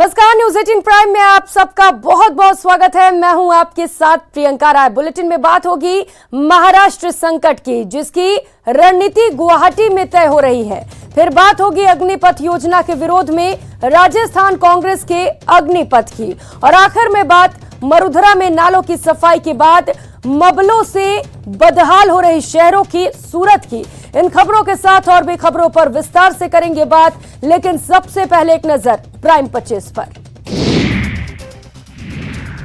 नमस्कार, news 18 prime में आप सबका बहुत बहुत स्वागत है। मैं हूं आपके साथ प्रियंका राय। बुलेटिन में बात होगी महाराष्ट्र संकट की, जिसकी रणनीति गुवाहाटी में तय हो रही है। फिर बात होगी अग्निपथ योजना के विरोध में राजस्थान कांग्रेस के अग्निपथ की, और आखिर में बात मरुधरा में नालों की सफाई के बाद मबलों से बदहाल हो रही शहरों की सूरत की। इन खबरों के साथ और भी खबरों पर विस्तार से करेंगे बात, लेकिन सबसे पहले एक नजर प्राइम 25 पर।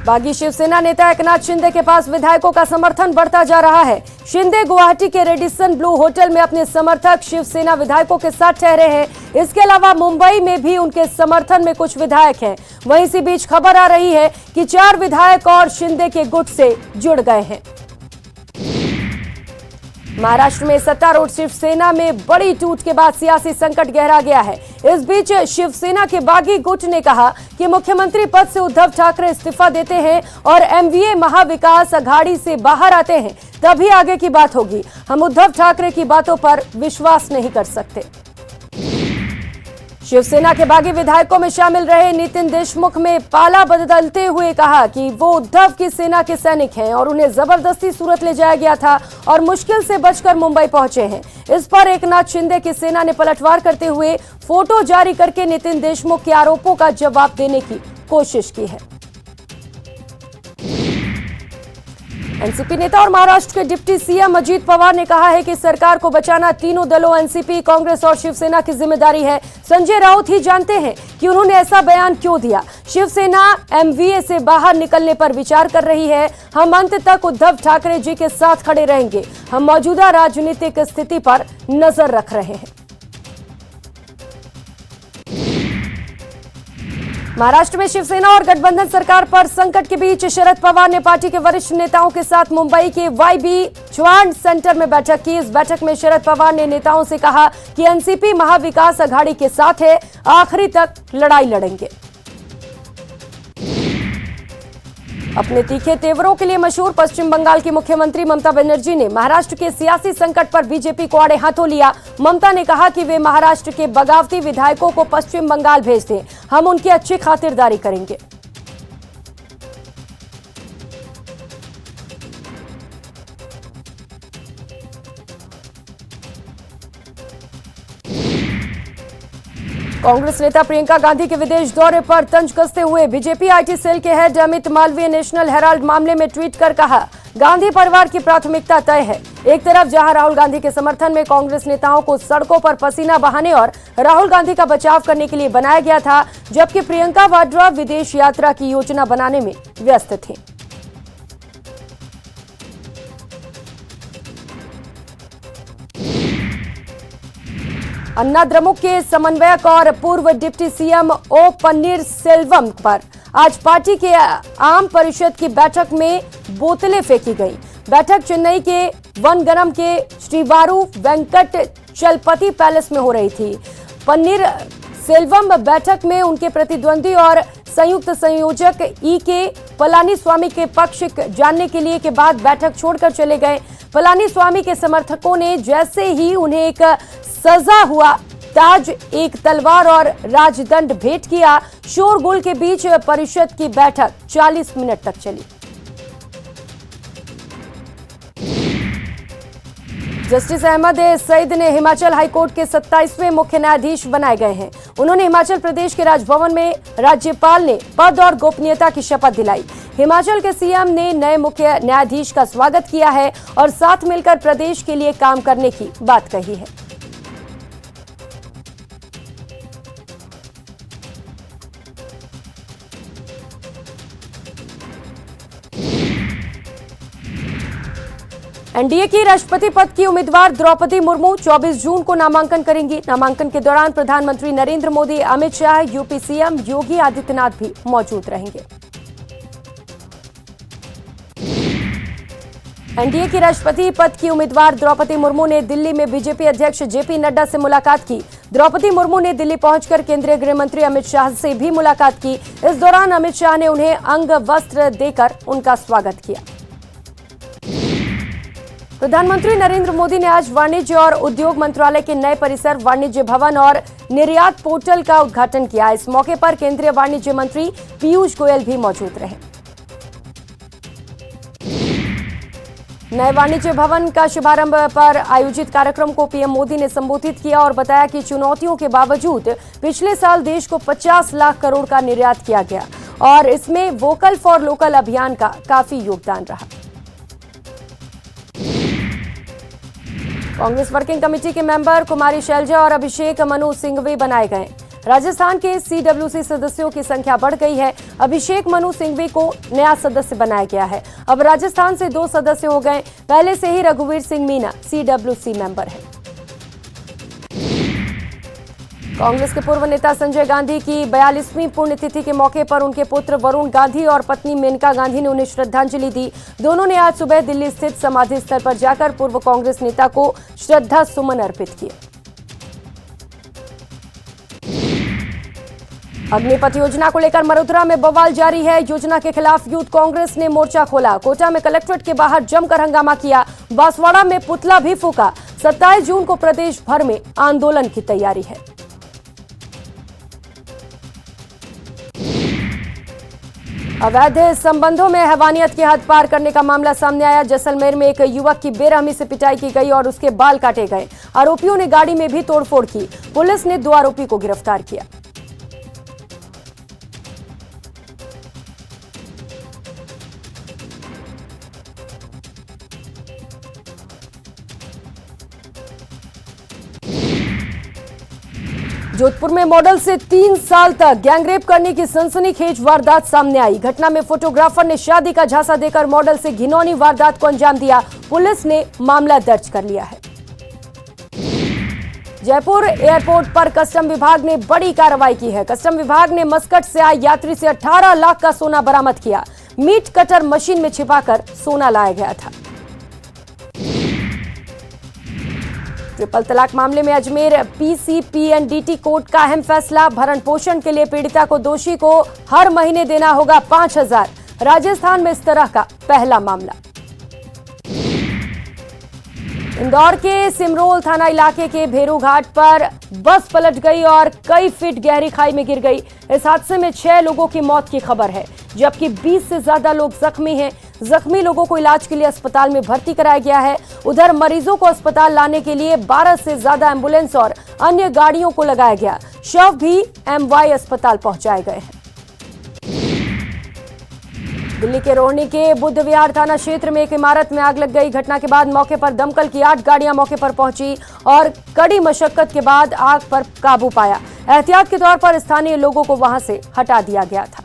बागी शिवसेना नेता एकनाथ शिंदे के पास विधायकों का समर्थन बढ़ता जा रहा है। शिंदे गुवाहाटी के रेडिसन ब्लू होटल में अपने समर्थक शिवसेना विधायकों के साथ ठहरे हैं। इसके अलावा मुंबई में भी उनके समर्थन में कुछ विधायक हैं। वहीं इसी बीच खबर आ रही है कि 4 विधायक और शिंदे के गुट से जुड़ गए हैं। महाराष्ट्र में सत्तारूढ़ शिवसेना में बड़ी टूट के बाद सियासी संकट गहरा गया है। इस बीच शिवसेना के बागी गुट ने कहा कि मुख्यमंत्री पद से उद्धव ठाकरे इस्तीफा देते हैं और एमवीए महाविकास अघाड़ी से बाहर आते हैं, तभी आगे की बात होगी। हम उद्धव ठाकरे की बातों पर विश्वास नहीं कर सकते। शिवसेना के बागी विधायकों में शामिल रहे नितिन देशमुख में पाला बदलते हुए कहा कि वो उद्धव की सेना के सैनिक हैं और उन्हें जबरदस्ती सूरत ले जाया गया था और मुश्किल से बचकर मुंबई पहुंचे हैं। इस पर एकनाथ शिंदे की सेना ने पलटवार करते हुए फोटो जारी करके नितिन देशमुख के आरोपों का जवाब देने की कोशिश की है। एनसीपी नेता और महाराष्ट्र के डिप्टी सीएम अजीत पवार ने कहा है कि सरकार को बचाना तीनों दलों एनसीपी, कांग्रेस और शिवसेना की जिम्मेदारी है। संजय राउत ही जानते हैं कि उन्होंने ऐसा बयान क्यों दिया। शिवसेना एमवीए से बाहर निकलने पर विचार कर रही है। हम अंत तक उद्धव ठाकरे जी के साथ खड़े रहेंगे। हम मौजूदा राजनीतिक स्थिति पर नजर रख रहे हैं। महाराष्ट्र में शिवसेना और गठबंधन सरकार पर संकट के बीच शरद पवार ने पार्टी के वरिष्ठ नेताओं के साथ मुंबई के वाईबी चव्हाण सेंटर में बैठक की। इस बैठक में शरद पवार ने नेताओं से कहा कि एनसीपी महाविकास अघाड़ी के साथ है, आखिरी तक लड़ाई लड़ेंगे। अपने तीखे तेवरों के लिए मशहूर पश्चिम बंगाल की मुख्यमंत्री ममता बनर्जी ने महाराष्ट्र के सियासी संकट पर बीजेपी को आड़े हाथों लिया। ममता ने कहा कि वे महाराष्ट्र के बगावती विधायकों को पश्चिम बंगाल भेज दें, हम उनकी अच्छी खातिरदारी करेंगे। कांग्रेस नेता प्रियंका गांधी के विदेश दौरे पर तंज कसते हुए बीजेपी आईटी सेल के head Amit Malviya national Herald मामले में ट्वीट कर कहा, गांधी परिवार की प्राथमिकता तय है। एक तरफ जहां राहुल गांधी के समर्थन में कांग्रेस नेताओं को सड़कों पर पसीना बहाने और राहुल गांधी का बचाव करने के लिए बनाया गया था, जबकि प्रियंका वाड्रा विदेश यात्रा की योजना बनाने में व्यस्त थी। अन्ना द्रमुक के समन्वयक और पूर्व डिप्टी सीएम ओ पन्नीरसेल्वम पर आज पार्टी के आम परिषद की बैठक में बोतलें फेंकी गई। बैठक चेन्नई के वनगरम के श्रीवारू वेंकट चलपति पैलेस में हो रही थी। पन्नीरसेल्वम बैठक में उनके प्रतिद्वंदी और संयुक्त संयोजक के पलानीस्वामी के पक्ष जानने के लिए के बाद बैठक छोड़कर चले गए। पलानीस्वामी के समर्थकों ने जैसे ही उन्हें एक सजा हुआ ताज, एक तलवार और राजदंड भेंट किया, शोरगुल के बीच परिषद की बैठक 40 मिनट तक चली। जस्टिस अहमद सईद ने हिमाचल हाईकोर्ट के 27वें मुख्य न्यायाधीश बनाए गए हैं। उन्होंने हिमाचल प्रदेश के राजभवन में राज्यपाल ने पद और गोपनीयता की शपथ दिलाई। हिमाचल के सीएम ने नए मुख्य न्यायाधीश का स्वागत किया है और साथ मिलकर प्रदेश के लिए काम करने की बात कही है। एनडीए की राष्ट्रपति पद की उम्मीदवार द्रौपदी मुर्मू 24 जून को नामांकन करेंगी। नामांकन के दौरान प्रधानमंत्री नरेंद्र मोदी, अमित शाह, यूपी सीएम योगी आदित्यनाथ भी मौजूद रहेंगे। एनडीए की राष्ट्रपति पद की उम्मीदवार द्रौपदी मुर्मू ने दिल्ली में बीजेपी अध्यक्ष जेपी नड्डा से मुलाकात की। द्रौपदी मुर्मू ने दिल्ली पहुंचकर केंद्रीय गृह मंत्री अमित शाह से भी मुलाकात की। इस दौरान अमित शाह ने उन्हें अंग वस्त्र देकर उनका स्वागत किया। प्रधानमंत्री नरेंद्र मोदी ने आज वाणिज्य और उद्योग मंत्रालय के नए परिसर वाणिज्य भवन और निर्यात पोर्टल का उद्घाटन किया। इस मौके पर केंद्रीय वाणिज्य मंत्री पीयूष गोयल भी मौजूद रहे। नए वाणिज्य भवन का शुभारंभ पर आयोजित कार्यक्रम को पीएम मोदी ने संबोधित किया और बताया कि चुनौतियों के बावजूद पिछले साल देश को 50 लाख करोड़ का निर्यात किया गया और इसमें वोकल फॉर लोकल अभियान का काफी योगदान रहा। कांग्रेस वर्किंग कमेटी के मेंबर कुमारी शैलजा और अभिषेक मनु सिंघवी बनाए गए। राजस्थान के सीडब्ल्यूसी सदस्यों की संख्या बढ़ गई है। अभिषेक मनु सिंघवी को नया सदस्य बनाया गया है। अब राजस्थान से 2 सदस्य हो गए। पहले से ही रघुवीर सिंह मीना सीडब्ल्यूसी मेंबर है। कांग्रेस के पूर्व नेता संजय गांधी की 42वीं पुण्यतिथि के मौके पर उनके पुत्र वरुण गांधी और पत्नी मेनका गांधी ने उन्हें श्रद्धांजलि दी। दोनों ने आज सुबह दिल्ली स्थित समाधि स्थल पर जाकर पूर्व कांग्रेस नेता को श्रद्धा सुमन अर्पित किए। अग्निपथ योजना को लेकर मरोदरा में बवाल जारी है। योजना के खिलाफ यूथ कांग्रेस ने मोर्चा खोला। कोटा में कलेक्ट्रेट के बाहर जमकर हंगामा किया। बांसवाड़ा में पुतला भी फूका। 27 जून को प्रदेश भर में आंदोलन की तैयारी है। अवैध संबंधों में हैवानियत की हद पार करने का मामला सामने आया। जैसलमेर में एक युवक की बेरहमी से पिटाई की गई और उसके बाल काटे गए। आरोपियों ने गाड़ी में भी तोड़फोड़ की। पुलिस ने 2 आरोपी को गिरफ्तार किया। जोधपुर में मॉडल से 3 साल तक गैंगरेप करने की सनसनीखेज वारदात सामने आई। घटना में फोटोग्राफर ने शादी का झांसा देकर मॉडल से घिनौनी वारदात को अंजाम दिया। पुलिस ने मामला दर्ज कर लिया है। जयपुर एयरपोर्ट पर कस्टम विभाग ने बड़ी कार्रवाई की है। कस्टम विभाग ने मस्कट से आए यात्री से 18 लाख का सोना बरामद किया। मीट कटर मशीन में छिपाकर सोना लाया गया था। ट्रिपल तलाक मामले में अजमेर पीसीपीएनडीटी कोर्ट का अहम फैसला। भरण पोषण के लिए पीड़िता को दोषी को हर महीने देना होगा 5,000। राजस्थान में इस तरह का पहला मामला। इंदौर के सिमरोल थाना इलाके के भेरू घाट पर बस पलट गई और कई फीट गहरी खाई में गिर गई। इस हादसे में 6 लोगों की मौत की खबर है, जबकि 20 से ज्यादा लोग जख्मी हैं। जख्मी लोगों को इलाज के लिए अस्पताल में भर्ती कराया गया है। उधर मरीजों को अस्पताल लाने के लिए 12 से ज्यादा एम्बुलेंस और अन्य गाड़ियों को लगाया गया। शव भी एमवाई अस्पताल पहुंचाए गए हैं। दिल्ली के रोहिणी के बुद्ध विहार थाना क्षेत्र में एक इमारत में आग लग गई। घटना के बाद मौके पर दमकल की 8 गाड़ियां मौके पर पहुंची और कड़ी मशक्कत के बाद आग पर काबू पाया। एहतियात के तौर पर स्थानीय लोगों को वहां से हटा दिया गया था।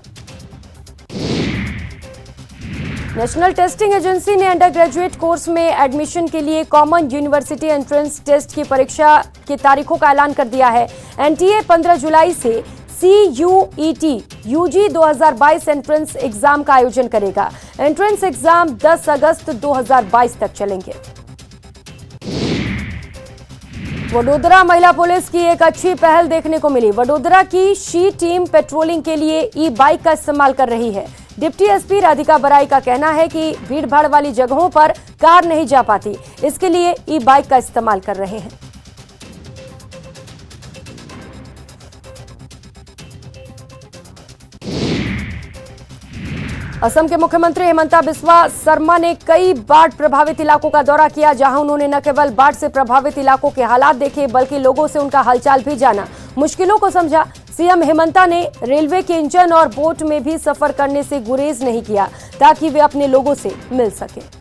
नेशनल टेस्टिंग एजेंसी ने अंडर ग्रेजुएट कोर्स में एडमिशन के लिए कॉमन यूनिवर्सिटी एंट्रेंस टेस्ट की परीक्षा की तारीखों का ऐलान कर दिया है। एनटीए 15 जुलाई से CUET यूजी 2022 एंट्रेंस एग्जाम का आयोजन करेगा। एंट्रेंस एग्जाम 10 अगस्त 2022 तक चलेंगे। वडोदरा महिला पुलिस की एक अच्छी पहल देखने को मिली। वडोदरा की शी टीम पेट्रोलिंग के लिए ई-बाइक का इस्तेमाल कर रही है। डिप्टी एसपी राधिका बराई का कहना है कि भीड़-भाड़ वाली जगहों पर कार नहीं जा पाती, इसके लिए ई-बाइक का इस्तेमाल कर रहे हैं। असम के मुख्यमंत्री हिमंता बिस्वा शर्मा ने कई बाढ़ प्रभावित इलाकों का दौरा किया, जहां उन्होंने न केवल बाढ़ से प्रभावित इलाकों के हालात देखे बल्कि लोगों से उनका हालचाल भी जाना, मुश्किलों को समझा। सीएम हिमंता ने रेलवे के इंजन और बोट में भी सफर करने से गुरेज नहीं किया ताकि वे अपने लोगों से मिल सके।